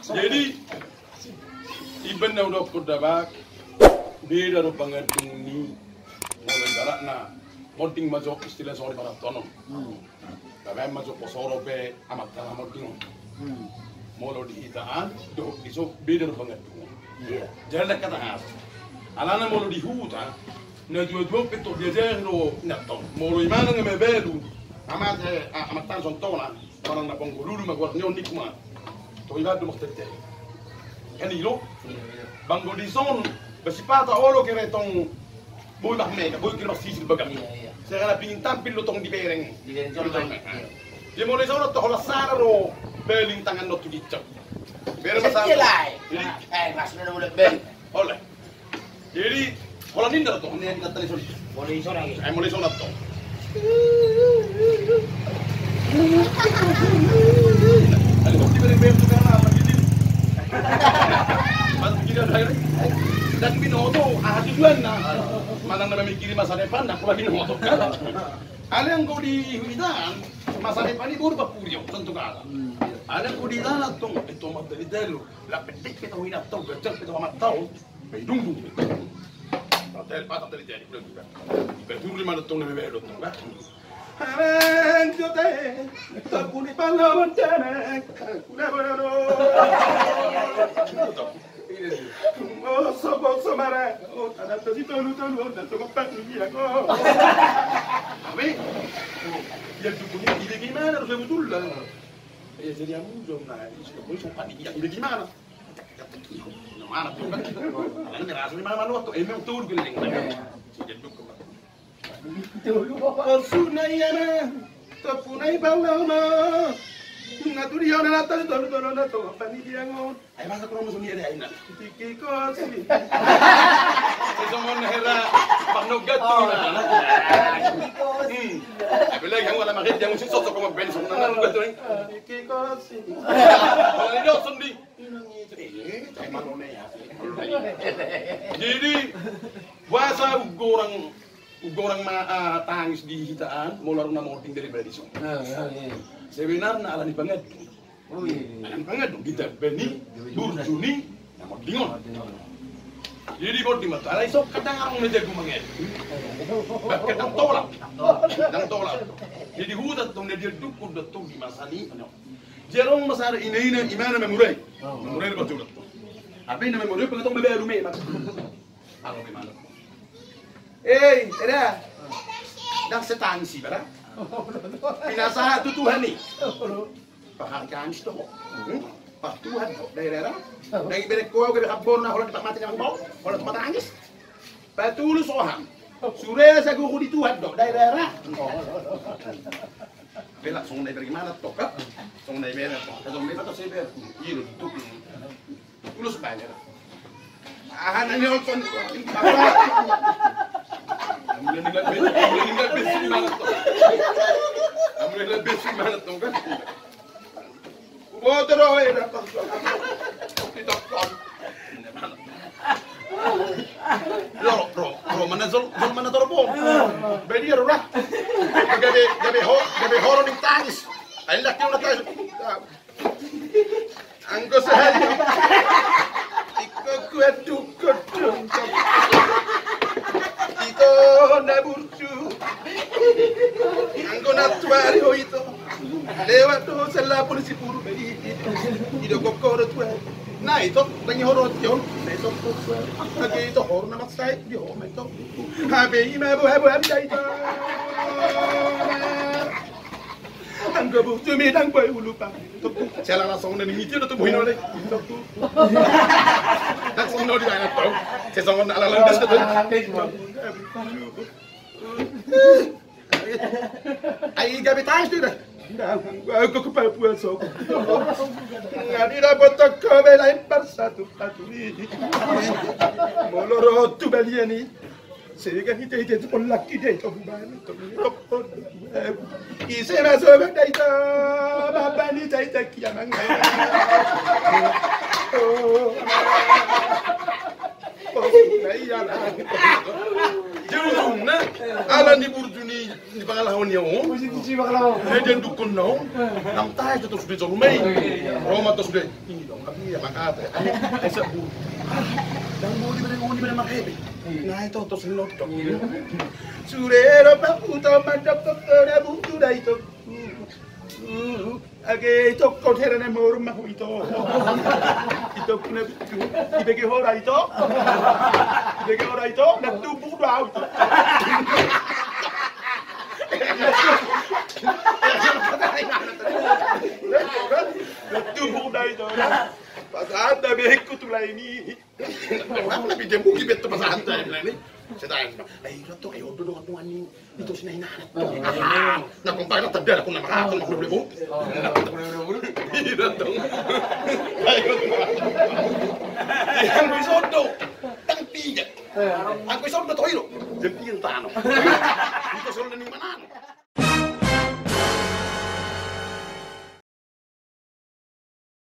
Jadi iban na udah kudabak beda ro pangadung ni mulai darat na monting masuk istilah sore para tonom. Tapi masuk posoro be amat tanah monting. Molo di itaan do iso beda ro pangadung. Jalan kata has. Alana molo di hutan na dua peto dia ro nato. Molo imana ngame belu. Amat tan son tona para na pongululu magwar nyon nikma. To ibadu makhtete. Kan ilo bango di son besipata olo kere tong boy mahmega boy kira sisil bagam saya pingin tampil lo tong di bereng dia mau leso to hola sararo beling tangan lo tu dicap bereng masalah maksudnya boleh bel oleh jadi hola ninda to ini kata leso boleh iso lagi mau leso to ali mau di bereng bereng tu kana apa gitu masuk gila dan binoto tujuan na mana na memikiri masa depan na pula binoto kan ada yang kau di hutan masa depan ini baru bapurio tentu kala ada yang kau di dalam tong itu mat dari dulu la petik kita hina tong betul kita amat tahu dung dung hotel patah dari jadi betul di mana tong lebih bedo tong kan Amen jote tapuni pahlawan tenek kuna bono oh so mara oh tanah tu tolu dan tu kompak ni aku tapi ya tu punya ide gimana harus betul lah ya jadi kamu jom lah sudah boleh sopan dia ide gimana mana tu kan ini merasa ni mana waktu emang tur geling jadi tu Sunayana, tapunay balama. Naturiyo na natin tolo na to, panidiangon. Ay basta ko mo sumiya ay na. Tiki ko si. Sesomon hera pagnugat to na. Ay bilang ang wala makita yung sisot ko magbenso na nanugat to. Tiki ko si. Wala niyo sundi. Ay manone ya. Jadi wasa ugorang tangis di hitaan mau larung na morting dari tradisi. Sebenarnya alani banget. Alani banget kita beni burjuni nama dingon. Jadi bodi mata alai sok kadang orang meja gumanget. Kadang tolak. Jadi hudat tong dia dukun datong di masani. Jerong masar ini imana memurai. Memurai betul. Apa ini memurai pengatong bebe rume mak. Ako memang. Era. Dah setang sih, bara. Pinasa tu Tuhan ni. Penghargaan itu. Pak Tuhan daerah. Dari berekuah ke kabur na orang tempat mati yang bau, orang tempat nangis. Patulus oham. Surya saya guru di Tuhan dok daerah. Bela song dari mana tok? Song dari mana tok? Song dari mana saya ber? Iya tu. Tulus banyak. Ahan ini orang Mulai besi mana tuh kan? Motor awal dapat kita kon. Ro mana zol mana terbom. Bedi ora. Gabe horo di tangis. Ainda que una tangis. Anggo sahaja. Ikut Ito na burju. Anggo natuari ho ito. Lewat do sala polisi puru bedi. Ido kokoro tu. Na ito tangi horo tion. Na ito ko. Age ito horo na matsai di ho ma ito. Habe ima bo dai ito. Anggo burju me dang boy ulupa. Sala la song na ni ito to bohino le. Tak song no di mana to. Se song na ala landas to. Aí gabi tayo dah. Aku kepala puasa. Ngadi dapat kau lain per satu ini. Moloro tu baliani. Sehingga itu pun laki dia itu bukan itu. Isi masuk pada itu. Bapa ni saya kiaman. Oh, yan. Jurung na. Ala ni burjuni ni pangalahon niya oh. Eh dan dukun no. Nam tayo to sudah jorumay. Roma to sudah. Ini dong kami ya makata. Ay sa bu. Dan mo di ba makebe. Na ito to sinot to. Surero pa puto mandap to na buntu da ito. Age ito ko tera na mo rumah ito. Ito kuna ibege hora ito. Ibege hora ito na tubu daw ito. Tubu daw ito. Pasada behek ko tulay ni. Wala bi dem bugi betto pasada ni. Sedang, ay rato kayo doon at tuwan ni ito sinahinahanap to. Na kung paano tanda kung namakakon makulubli mo. Rato. Ang bisodo, tang tiga. Ang bisodo to hiro. Jempian tano. Ito solo ni manano.